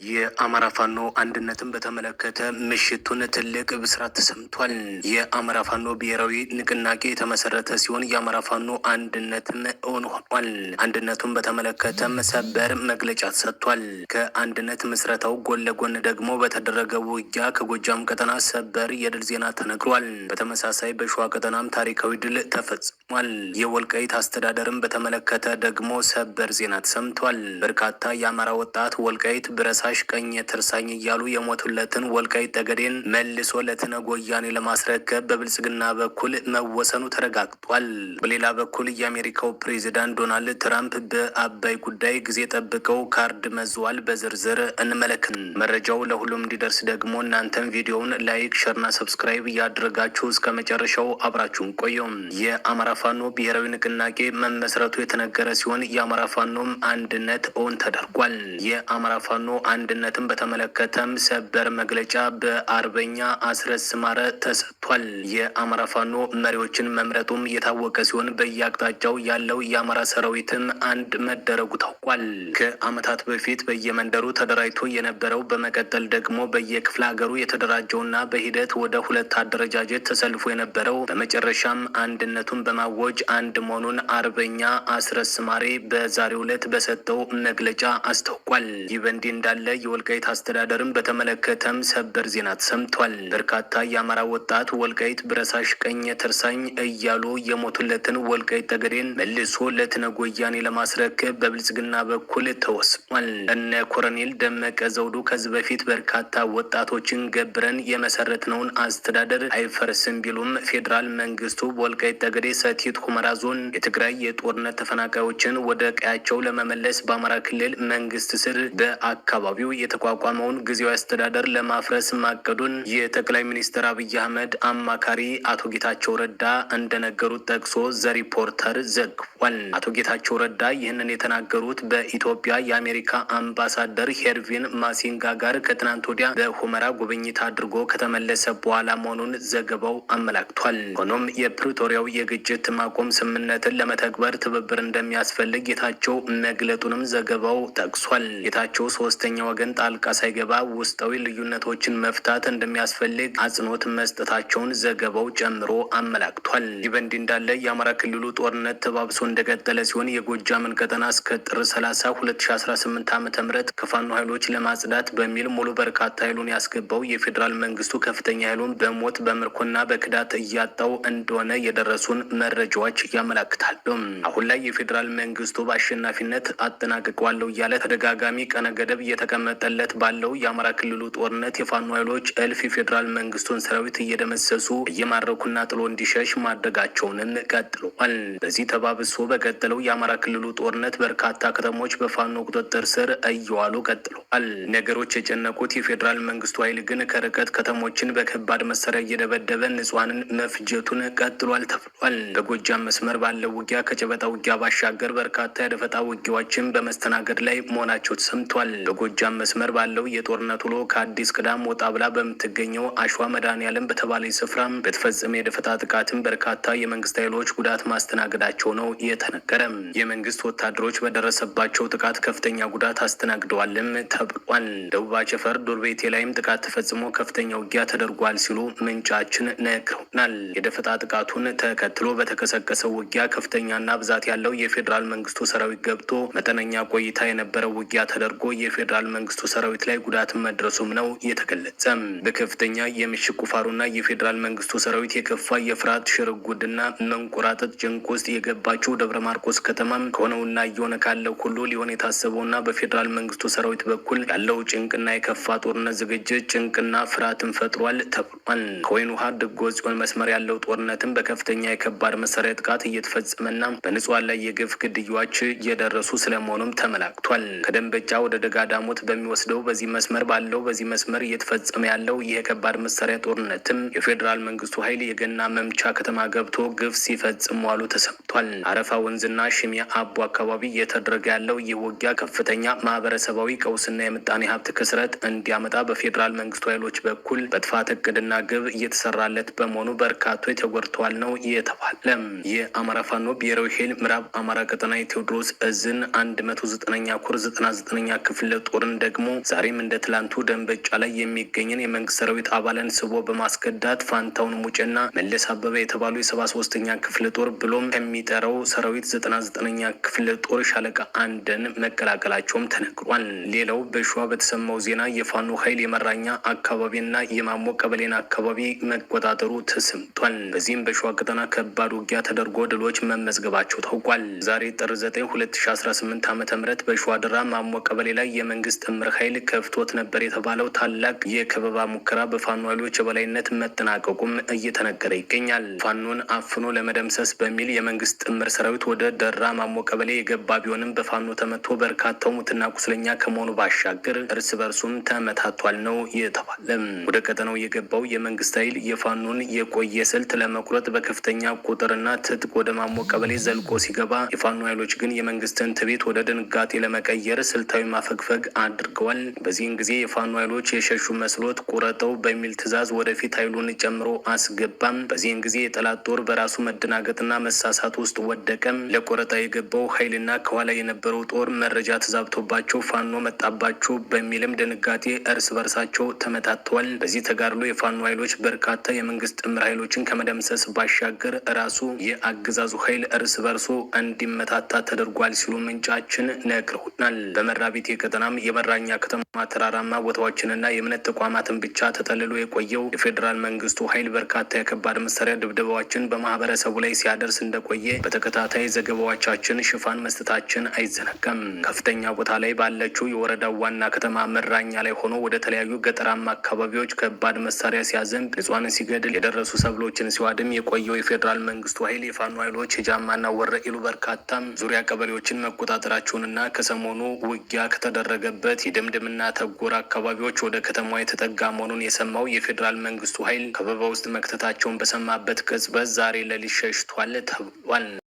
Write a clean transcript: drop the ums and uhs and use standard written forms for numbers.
የአማራ ፋኖ አንድነትን በተመለከተ ምሽቱን ትልቅ ብስራት ተሰምቷል። የአማራ ፋኖ ብሔራዊ ንቅናቄ የተመሰረተ ሲሆን የአማራ ፋኖ አንድነትም እውን ሆኗል። አንድነቱን በተመለከተም ሰበር መግለጫ ተሰጥቷል። ከአንድነት ምስረታው ጎን ለጎን ደግሞ በተደረገው ውጊያ ከጎጃም ቀጠና ሰበር የድል ዜና ተነግሯል። በተመሳሳይ በሸዋ ቀጠናም ታሪካዊ ድል ተፈጽሟል። የወልቃይት አስተዳደርን በተመለከተ ደግሞ ሰበር ዜና ተሰምቷል። በርካታ የአማራ ወጣት ወልቃይት ብረሳ ቀኝ ትርሳኝ እያሉ የሞቱለትን ወልቃይት ጠገዴን መልሶ ለትነግ ወያኔ ለማስረከብ በብልጽግና በኩል መወሰኑ ተረጋግጧል። በሌላ በኩል የአሜሪካው ፕሬዚዳንት ዶናልድ ትራምፕ በአባይ ጉዳይ ጊዜ ጠብቀው ካርድ መዘዋል። በዝርዝር እንመለከት። መረጃው ለሁሉም እንዲደርስ ደግሞ እናንተም ቪዲዮውን ላይክ፣ ሸርና ሰብስክራይብ እያደረጋችሁ እስከ መጨረሻው አብራችሁን ቆዩም። የአማራ ፋኖ ብሔራዊ ንቅናቄ መመስረቱ የተነገረ ሲሆን የአማራ ፋኖም አንድነት እውን ተደርጓል። የአማራ ፋኖ አንድነትን በተመለከተም ሰበር መግለጫ በአርበኛ አስረስ ማረ ተሰጥቷል። የአማራ ፋኖ መሪዎችን መምረጡም የታወቀ ሲሆን በየአቅጣጫው ያለው የአማራ ሰራዊትም አንድ መደረጉ ታውቋል። ከዓመታት በፊት በየመንደሩ ተደራጅቶ የነበረው በመቀጠል ደግሞ በየክፍለ ሀገሩ የተደራጀውና በሂደት ወደ ሁለት አደረጃጀት ተሰልፎ የነበረው በመጨረሻም አንድነቱን በማወጅ አንድ መሆኑን አርበኛ አስረስ ማሬ በዛሬው ዕለት በሰጠው መግለጫ አስታውቋል። ይህ በእንዲህ እንዳለ የወልቃይት አስተዳደርን በተመለከተም ሰበር ዜና ተሰምቷል። በርካታ የአማራ ወጣት ወልቃይት ብረሳሽ ቀኝ ትርሳኝ እያሉ የሞቱለትን ወልቃይት ጠገዴን መልሶ ለትነግ ወያኔ ለማስረከብ በብልጽግና በኩል ተወስኗል። እነ ኮሎኔል ደመቀ ዘውዱ ከዚህ በፊት በርካታ ወጣቶችን ገብረን የመሰረትነውን አስተዳደር አይፈርስም ቢሉም ፌዴራል መንግስቱ በወልቃይት ጠገዴ ሰቲት ሁመራ ዞን የትግራይ የጦርነት ተፈናቃዮችን ወደ ቀያቸው ለመመለስ በአማራ ክልል መንግስት ስር በአካባቢው የተቋቋመውን ጊዜያዊ አስተዳደር ለማፍረስ ማቀዱን የጠቅላይ ሚኒስትር አብይ አህመድ አማካሪ አቶ ጌታቸው ረዳ እንደነገሩት ጠቅሶ ዘሪፖርተር ዘግቧል። አቶ ጌታቸው ረዳ ይህንን የተናገሩት በኢትዮጵያ የአሜሪካ አምባሳደር ሄርቪን ማሲንጋ ጋር ከትናንት ወዲያ በሁመራ ጉብኝት አድርጎ ከተመለሰ በኋላ መሆኑን ዘገባው አመላክቷል። ሆኖም የፕሪቶሪያው የግጭት ማቆም ስምምነትን ለመተግበር ትብብር እንደሚያስፈልግ ጌታቸው መግለጡንም ዘገባው ጠቅሷል። ጌታቸው ሶስተኛ ወገን ጣልቃ ሳይገባ ውስጣዊ ልዩነቶችን መፍታት እንደሚያስፈልግ አጽንኦት መስጠታቸውን ዘገባው ጨምሮ አመላክቷል። ይህ በእንዲህ እንዳለ የአማራ ክልሉ ጦርነት ተባብሶ እንደቀጠለ ሲሆን የጎጃምን ቀጠና እስከ ጥር 30 2018 ዓ.ም ከፋኖ ኃይሎች ለማጽዳት በሚል ሙሉ በርካታ ኃይሉን ያስገባው የፌዴራል መንግስቱ ከፍተኛ ኃይሉን በሞት በምርኮና በክዳት እያጣው እንደሆነ የደረሱን መረጃዎች ያመላክታሉ። አሁን ላይ የፌዴራል መንግስቱ በአሸናፊነት አጠናቅቀዋለሁ እያለ ተደጋጋሚ ቀነ ገደብ እየተቀመጠለት ባለው የአማራ ክልሉ ጦርነት የፋኖ ኃይሎች እልፍ የፌዴራል መንግስቱን ሰራዊት እየደመሰሱ እየማረኩና ጥሎ እንዲሸሽ ማድረጋቸውንም ቀጥለዋል። በዚህ ተባብሶ በቀጠለው የአማራ ክልሉ ጦርነት በርካታ ከተሞች በፋኖ ቁጥጥር ስር እየዋሉ ቀጥለዋል። ነገሮች የጨነቁት የፌዴራል መንግስቱ ኃይል ግን ከርቀት ከተሞችን በከባድ መሳሪያ እየደበደበ ንጹሃንን መፍጀቱን ቀጥሏል ተብሏል። በጎጃም መስመር ባለው ውጊያ ከጨበጣ ውጊያ ባሻገር በርካታ የደፈጣ ውጊያዎችን በመስተናገድ ላይ መሆናቸው ተሰምቷል። በጎጃም መስመር ባለው የጦርነት ውሎ ከአዲስ ቅዳም ወጣ ብላ በምትገኘው አሸዋ መድኃኔዓለም በተባለ ስፍራ በተፈጸመ የደፈጣ ጥቃትም በርካታ የመንግስት ኃይሎች ጉዳት ማስተናገዳቸው ነው የተነገረ። የመንግስት ወታደሮች በደረሰባቸው ጥቃት ከፍተኛ ጉዳት አስተናግደዋልም ተብሏል። ደቡብ አቸፈር ዱርቤቴ ላይም ጥቃት ተፈጽሞ ከፍተኛ ውጊያ ተደርጓል ሲሉ ምንጫችን ነግረውናል። የደፈጣ ጥቃቱን ተከትሎ በተቀሰቀሰው ውጊያ ከፍተኛና ብዛት ያለው የፌዴራል መንግስቱ ሰራዊት ገብቶ መጠነኛ ቆይታ የነበረው ውጊያ ተደርጎ የፌዴራል መንግስቱ ሰራዊት ላይ ጉዳት መድረሱም ነው የተገለጸ። በከፍተኛ የምሽግ ቁፋሮና የፌዴራል መንግስቱ ሰራዊት የከፋ የፍርሃት ሽርጉድና መንቆራጠጥ ጭንቅ ውስጥ የገባችው ደብረ ማርቆስ ከተማ ከሆነውና እየሆነ ካለው ሁሉ ሊሆን የታሰበውና በፌዴራል መንግስቱ ሰራዊት በኩል ያለው ጭንቅና የከፋ ጦርነት ዝግጅት ጭንቅና ፍርሃትን ፈጥሯል ተብሏል። ከወይን ውሃ ድጎ ጽዮን መስመር ያለው ጦርነትን በከፍተኛ የከባድ መሳሪያ ጥቃት እየተፈጸመና በንጹሃን ላይ የግፍ ግድያዎች እየደረሱ ስለመሆኑም ተመላክቷል። ከደንበጫ ወደ ደጋዳሞት በሚወስደው በዚህ መስመር እየተፈጸመ ያለው ይህ የከባድ መሳሪያ ጦርነትም የፌዴራል መንግስቱ ኃይል የገና መምቻ ከተማ ገብቶ ግፍ ሲፈጽም ዋሉ ተሰምቷል። አረፋ ወንዝና ሽሚያ አቦ አካባቢ እየተደረገ ያለው ይህ ውጊያ ከፍተኛ ማህበረሰባዊ ቀውስና የምጣኔ ሀብት ክስረት እንዲያመጣ በፌዴራል መንግስቱ ኃይሎች በኩል በጥፋት እቅድና ግብ እየተሰራለት በመሆኑ በርካቶች ተጎድተዋል ነው የተባለ። የአማራ ፋኖ ብሔራዊ ኃይል ምዕራብ አማራ ቀጠና የቴዎድሮስ እዝን 109ኛ ኮር 99ኛ ክፍለ ጦርን ቡድን ደግሞ ዛሬም እንደ ትላንቱ ደንበጫ ላይ የሚገኝን የመንግስት ሰራዊት አባልን ስቦ በማስከዳት ፋንታውን ሙጬና መለስ አበበ የተባሉ የ73ኛ ክፍለ ጦር ብሎም ከሚጠራው ሰራዊት 99ኛ ክፍለ ጦር ሻለቃ አንድን መቀላቀላቸውም ተነግሯል። ሌላው በሸዋ በተሰማው ዜና የፋኖ ኃይል የመራኛ አካባቢና የማሞ ቀበሌን አካባቢ መቆጣጠሩ ተሰምቷል። በዚህም በሸዋ ቀጠና ከባድ ውጊያ ተደርጎ ድሎች መመዝገባቸው ታውቋል። ዛሬ ጥር 9 2018 ዓ.ም በሸዋ ድራ ማሞ ቀበሌ ላይ የመንግስት ጥምር ኃይል ከፍቶት ነበር የተባለው ታላቅ የከበባ ሙከራ በፋኖ ኃይሎች የበላይነት መጠናቀቁም እየተነገረ ይገኛል። ፋኖን አፍኖ ለመደምሰስ በሚል የመንግስት ጥምር ሰራዊት ወደ ደራ ማሞ ቀበሌ የገባ ቢሆንም በፋኖ ተመቶ በርካታው ሙትና ቁስለኛ ከመሆኑ ባሻገር እርስ በርሱም ተመታቷል ነው የተባለ። ወደ ቀጠናው የገባው የመንግስት ኃይል የፋኖን የቆየ ስልት ለመቁረጥ በከፍተኛ ቁጥርና ትጥቅ ወደ ማሞ ቀበሌ ዘልቆ ሲገባ፣ የፋኖ ኃይሎች ግን የመንግስትን ትዕቢት ወደ ድንጋጤ ለመቀየር ስልታዊ ማፈግፈግ አድርገዋል። በዚህን ጊዜ የፋኖ ኃይሎች የሸሹ መስሎት ቁረጠው በሚል ትዕዛዝ ወደፊት ኃይሉን ጨምሮ አስገባም። በዚህን ጊዜ የጠላት ጦር በራሱ መደናገጥና መሳሳት ውስጥ ወደቀም። ለቆረጣ የገባው ኃይልና ከኋላ የነበረው ጦር መረጃ ተዛብቶባቸው ፋኖ መጣባቸው በሚልም ድንጋጤ እርስ በርሳቸው ተመታተዋል። በዚህ ተጋድሎ የፋኖ ኃይሎች በርካታ የመንግስት ጥምር ኃይሎችን ከመደምሰስ ባሻገር ራሱ የአገዛዙ ኃይል እርስ በርሶ እንዲመታታ ተደርጓል ሲሉ ምንጫችን ነግረውናል። በመራቤቴ ቀጠናም የመራኛ ከተማ ተራራማ ቦታዎችንና የእምነት ተቋማትን ብቻ ተጠልሎ የቆየው የፌዴራል መንግስቱ ኃይል በርካታ የከባድ መሳሪያ ድብደባዎችን በማህበረሰቡ ላይ ሲያደርስ እንደቆየ በተከታታይ ዘገባዎቻችን ሽፋን መስጠታችን አይዘነጋም። ከፍተኛ ቦታ ላይ ባለችው የወረዳው ዋና ከተማ መራኛ ላይ ሆኖ ወደ ተለያዩ ገጠራማ አካባቢዎች ከባድ መሳሪያ ሲያዘንብ፣ ንጹሃንን ሲገድል፣ የደረሱ ሰብሎችን ሲዋድም የቆየው የፌዴራል መንግስቱ ኃይል የፋኖ ኃይሎች የጃማና ወረኢሉ በርካታ ዙሪያ ቀበሌዎችን መቆጣጠራቸውንና ከሰሞኑ ውጊያ ከተደረገበት የደምደምና ተጎር አካባቢዎች ወደ ከተማዋ የተጠጋ መሆኑን የሰማው የፌዴራል መንግስቱ ኃይል ከበባ ውስጥ መክተታቸውን በሰማበት ቅጽበት ዛሬ ሌሊት ሸሽቷል ተብሏል።